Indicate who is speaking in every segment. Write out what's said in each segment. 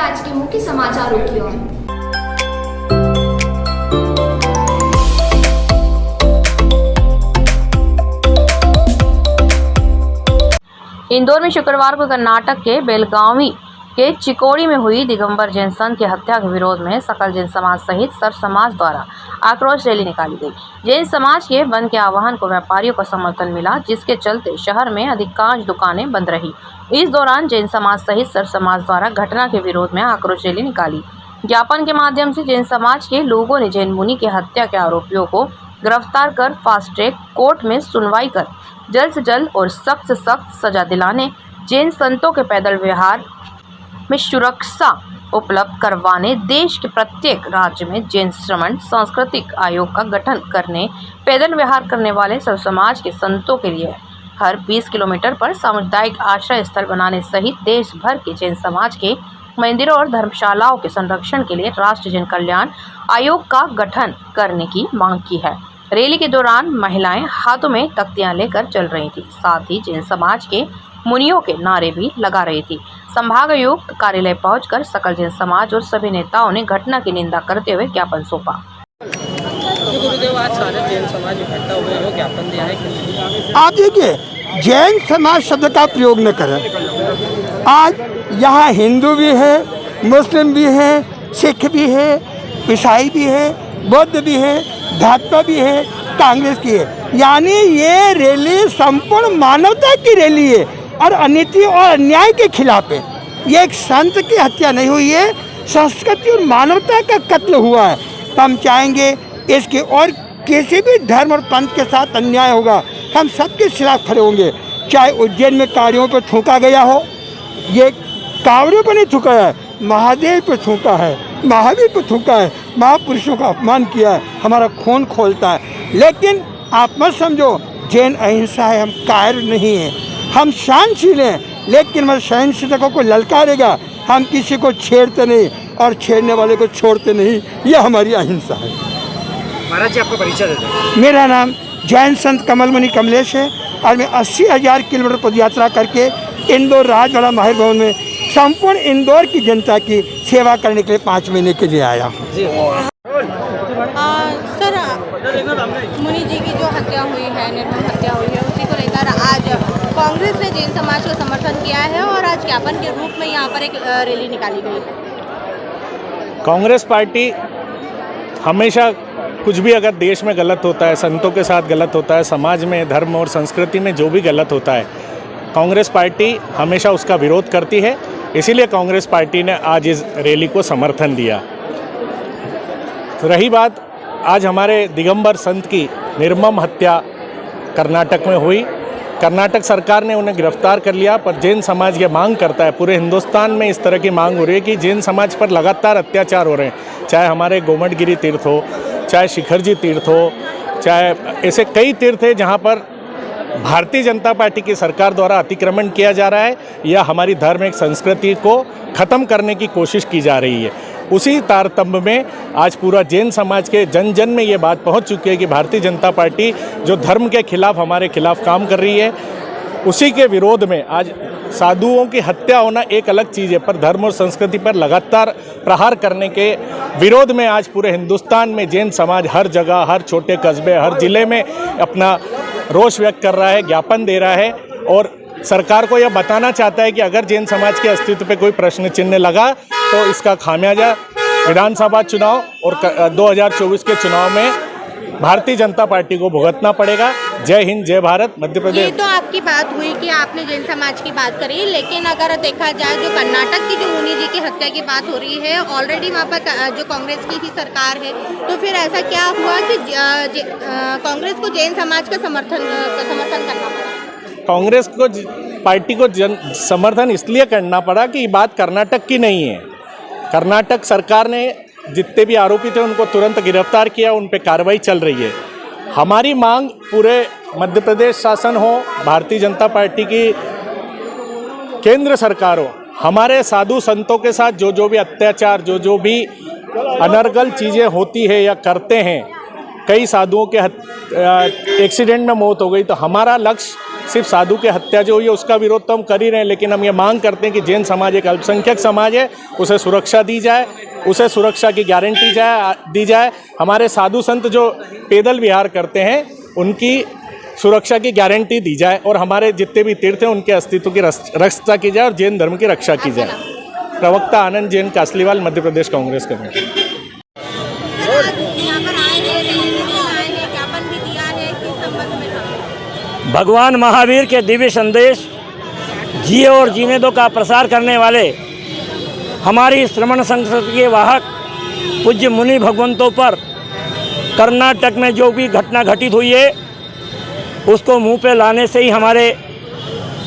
Speaker 1: आज के मुख्य समाचारों की ओर।
Speaker 2: इंदौर में शुक्रवार को कर्नाटक के बेलगावी के चिकोड़ी में हुई दिगंबर जैन संत की हत्या के विरोध में सकल जैन समाज सहित सर्व समाज द्वारा आक्रोश रैली निकाली गई। जैन समाज के बंद के आह्वान को व्यापारियों का समर्थन मिला, जिसके चलते शहर में अधिकांश दुकानें बंद रही। इस दौरान जैन समाज सहित सर्व समाज द्वारा घटना के विरोध में आक्रोश रैली निकाली। ज्ञापन के माध्यम से जैन समाज के लोगों ने जैन मुनि की हत्या के आरोपियों को गिरफ्तार कर फास्ट ट्रैक कोर्ट में सुनवाई कर जल्द से जल्द और सख्त से सख्त सजा दिलाने, जैन संतों के पैदल व्यवहार में सुरक्षा उपलब्ध करवाने, देश के प्रत्येक राज्य में जैन श्रवण सांस्कृतिक आयोग का गठन करने, पैदल व्यवहार करने वाले सब समाज के संतों के लिए हर 20 किलोमीटर पर सामुदायिक आश्रय स्थल बनाने सहित देश भर के जैन समाज के मंदिरों और धर्मशालाओं के संरक्षण के लिए राष्ट्रीय जन कल्याण आयोग का गठन करने की मांग की है। रैली के दौरान महिलाएं हाथों में तख्तियां लेकर चल रही थी, साथ ही जैन समाज के मुनियों के नारे भी लगा रही थी। संभागायुक्त कार्यालय पहुंचकर सकल जैन समाज और सभी नेताओं ने घटना की निंदा करते हुए ज्ञापन सौंपा।
Speaker 3: गुरुदेव, आज सारे जैन समाज इकट्ठा हुए हो, ज्ञापन दिया है।
Speaker 4: आप देखिए, जैन समाज शब्द का प्रयोग न करें। आज यहाँ हिंदू भी है, मुस्लिम भी है, सिख भी है, ईसाई भी है, बौद्ध भी है, भाजपा भी है, कांग्रेस की है। यानी ये रैली संपूर्ण मानवता की रैली है और अनीति और अन्याय के खिलाफ है। ये एक संत की हत्या नहीं हुई है, संस्कृति और मानवता का कत्ल हुआ है। तो हम चाहेंगे इसके और किसी भी धर्म और पंथ के साथ अन्याय होगा, हम सबके खिलाफ खड़े होंगे। चाहे उज्जैन में कांवड़ियों पर थूका गया हो, ये कांवड़ियों पर नहीं थूका है, महादेव पर थूका है, महावीर पर थूका है, महापुरुषों का अपमान किया है, हमारा खून खोलता है। लेकिन आप मत समझो जैन अहिंसा है, हम कायर नहीं हैं, हम सहनशील हैं, लेकिन हमारे सहनशीलता को ललकारेगा, हम किसी को छेड़ते नहीं और छेड़ने वाले को छोड़ते नहीं, ये हमारी अहिंसा है।
Speaker 3: महाराज जी, आपका परिचय दे दें।
Speaker 4: मेरा नाम जैन संत कमल मुनि कमलेश है और मैं 80,000 किलोमीटर पदयात्रा करके इंदौर राजवाड़ा माहिर भवन में संपूर्ण इंदौर की जनता की सेवा करने के लिए 5 महीने के लिए आया हूँ।
Speaker 5: सर, मुनि जी की जो हत्या हुई है, निर्मम हत्या हुई है, उसी को लेकर आज कांग्रेस ने जैन समाज का समर्थन किया है और आज ज्ञापन के रूप में यहाँ पर एक रैली निकाली गई है।
Speaker 6: कांग्रेस पार्टी हमेशा कुछ भी अगर देश में गलत होता है, संतों के साथ गलत होता है, समाज में, धर्म और संस्कृति में जो भी गलत होता है, कांग्रेस पार्टी हमेशा उसका विरोध करती है। इसीलिए कांग्रेस पार्टी ने आज इस रैली को समर्थन दिया। तो रही बात आज हमारे दिगंबर संत की निर्मम हत्या कर्नाटक में हुई, कर्नाटक सरकार ने उन्हें गिरफ्तार कर लिया, पर जैन समाज ये मांग करता है, पूरे हिंदुस्तान में इस तरह की मांग हो रही है कि जैन समाज पर लगातार अत्याचार हो रहे हैं। चाहे हमारे गोमटगिरी तीर्थ हो, चाहे शिखरजी तीर्थ हो, चाहे ऐसे कई तीर्थ हैं जहाँ पर भारतीय जनता पार्टी की सरकार द्वारा अतिक्रमण किया जा रहा है या हमारी धार्मिक संस्कृति को ख़त्म करने की कोशिश की जा रही है। उसी तारतम्य में आज पूरा जैन समाज के जन जन में ये बात पहुंच चुकी है कि भारतीय जनता पार्टी जो धर्म के खिलाफ, हमारे खिलाफ काम कर रही है, उसी के विरोध में आज साधुओं की हत्या होना एक अलग चीज़ है, पर धर्म और संस्कृति पर लगातार प्रहार करने के विरोध में आज पूरे हिंदुस्तान में जैन समाज हर जगह, हर छोटे कस्बे, हर ज़िले में अपना रोष व्यक्त कर रहा है, ज्ञापन दे रहा है और सरकार को यह बताना चाहता है कि अगर जैन समाज के अस्तित्व पे कोई प्रश्न चिन्ह लगा तो इसका खामियाजा विधानसभा चुनाव और 2024 के चुनाव में भारतीय जनता पार्टी को भुगतना पड़ेगा। जय हिंद, जय भारत, मध्य प्रदेश।
Speaker 5: ये तो आपकी बात हुई कि आपने जैन समाज की बात करी, लेकिन अगर देखा जाए जो कर्नाटक की जो मुनि जी की हत्या की बात हो रही है, ऑलरेडी वहाँ पर जो कांग्रेस की ही सरकार है, तो फिर ऐसा क्या हुआ कि कांग्रेस को जैन समाज का समर्थन करना पड़ा?
Speaker 6: कांग्रेस को पार्टी को समर्थन इसलिए करना पड़ा कि ये बात कर्नाटक की नहीं है। कर्नाटक सरकार ने जितने भी आरोपी थे उनको तुरंत गिरफ्तार किया, उन पे कार्रवाई चल रही है। हमारी मांग पूरे मध्य प्रदेश शासन हो, भारतीय जनता पार्टी की केंद्र सरकार हो, हमारे साधु संतों के साथ जो भी अत्याचार, जो भी अनर्गल चीज़ें होती है या करते हैं, कई साधुओं के एक्सीडेंट में मौत हो गई, तो हमारा लक्ष्य सिर्फ साधु की हत्या जो हुई है उसका विरोध तो हम कर ही रहे हैं, लेकिन हम ये मांग करते हैं कि जैन समाज एक अल्पसंख्यक समाज है, उसे सुरक्षा दी जाए, उसे सुरक्षा की गारंटी दी जाए। हमारे साधु संत जो पैदल विहार करते हैं उनकी सुरक्षा की गारंटी दी जाए और हमारे जितने भी तीर्थ हैं उनके अस्तित्व की रक्षा की जाए और जैन धर्म की रक्षा की जाए। प्रवक्ता आनंद जैन, कासलीवाल, मध्य प्रदेश कांग्रेस कमेटी।
Speaker 5: यहाँ पर आए हैं, ज्ञापन भी दिया है, किस संबंध में था?
Speaker 7: भगवान महावीर के दिव्य संदेश जिए और जीने दो का प्रसार करने वाले हमारी श्रमण संस्कृति के वाहक पूज्य मुनि भगवंतों पर कर्नाटक में जो भी घटना घटित हुई है उसको मुंह पे लाने से ही हमारे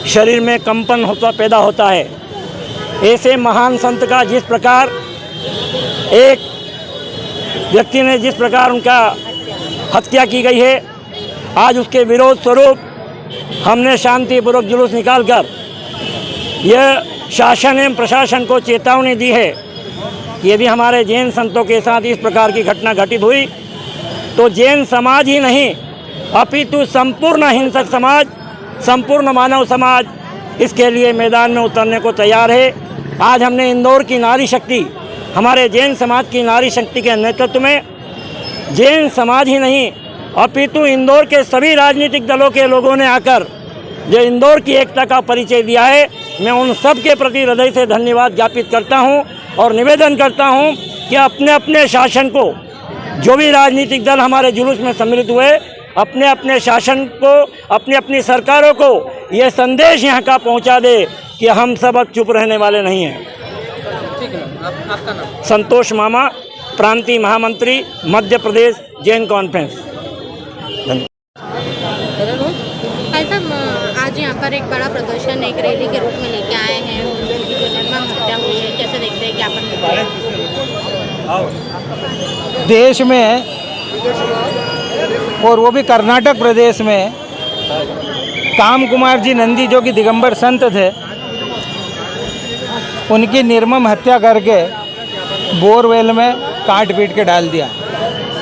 Speaker 7: शरीर में कंपन पैदा होता है। ऐसे महान संत का जिस प्रकार एक व्यक्ति ने जिस प्रकार उनका हत्या की गई है, आज उसके विरोध स्वरूप हमने शांतिपूर्वक जुलूस निकालकर यह शासन एवं प्रशासन को चेतावनी दी है कि यदि हमारे जैन संतों के साथ इस प्रकार की घटना घटित हुई तो जैन समाज ही नहीं अपितु संपूर्ण हिंसक समाज, संपूर्ण मानव समाज इसके लिए मैदान में उतरने को तैयार है। आज हमने इंदौर की नारी शक्ति, हमारे जैन समाज की नारी शक्ति के नेतृत्व में जैन समाज ही नहीं अपितु इंदौर के सभी राजनीतिक दलों के लोगों ने आकर जो इंदौर की एकता का परिचय दिया है, मैं उन सब के प्रति हृदय से धन्यवाद ज्ञापित करता हूं और निवेदन करता हूं कि अपने अपने शासन को, जो भी राजनीतिक दल हमारे जुलूस में सम्मिलित हुए, अपने अपने शासन को, अपनी अपनी सरकारों को ये संदेश यहाँ का पहुँचा दे कि हम सब अब चुप रहने वाले नहीं हैं।
Speaker 3: ठीक है, आपका नाम?
Speaker 7: संतोष मामा, प्रांतीय महामंत्री, मध्य प्रदेश जैन कॉन्फ्रेंस।
Speaker 5: ऐसा आज यहाँ पर एक बड़ा प्रदर्शन एक रैली के रूप में लेके आए हैं, उनकी जो निर्मम हत्या हुई है, कैसे देखते हैं ज्ञापन?
Speaker 8: देश में और वो भी कर्नाटक प्रदेश में काम कुमार जी नंदी जो कि दिगंबर संत थे, उनकी निर्मम हत्या करके बोरवेल में काट पीट के डाल दिया।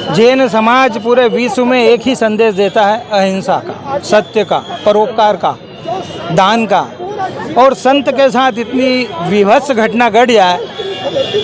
Speaker 8: जैन समाज पूरे विश्व में एक ही संदेश देता है, अहिंसा का, सत्य का, परोपकार का, दान का। और संत के साथ इतनी विभत्स घटना घट जाए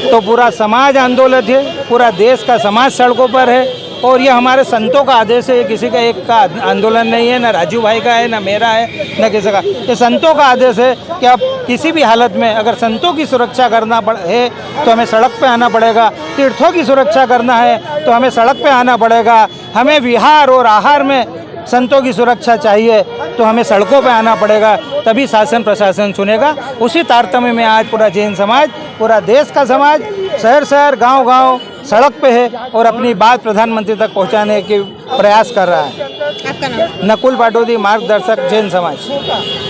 Speaker 8: तो पूरा समाज आंदोलित है, पूरा देश का समाज सड़कों पर है। और ये हमारे संतों का आदेश है, किसी का एक का आंदोलन नहीं है, ना राजू भाई का है, ना मेरा है, ना किसी का। ये संतों का आदेश है कि अब किसी भी हालत में अगर संतों की सुरक्षा करना है तो हमें सड़क पे आना पड़ेगा, तीर्थों की सुरक्षा करना है तो हमें सड़क पे आना पड़ेगा, हमें विहार और आहार में संतों की सुरक्षा चाहिए तो हमें सड़कों पे आना पड़ेगा, तभी शासन प्रशासन सुनेगा। उसी तारतम्य में आज पूरा जैन समाज, पूरा देश का समाज शहर शहर, गांव गांव सड़क पे है और अपनी बात प्रधानमंत्री तक पहुंचाने के प्रयास कर रहा है।
Speaker 5: आपका नाम?
Speaker 8: नकुल पाटोदी, मार्गदर्शक, जैन समाज।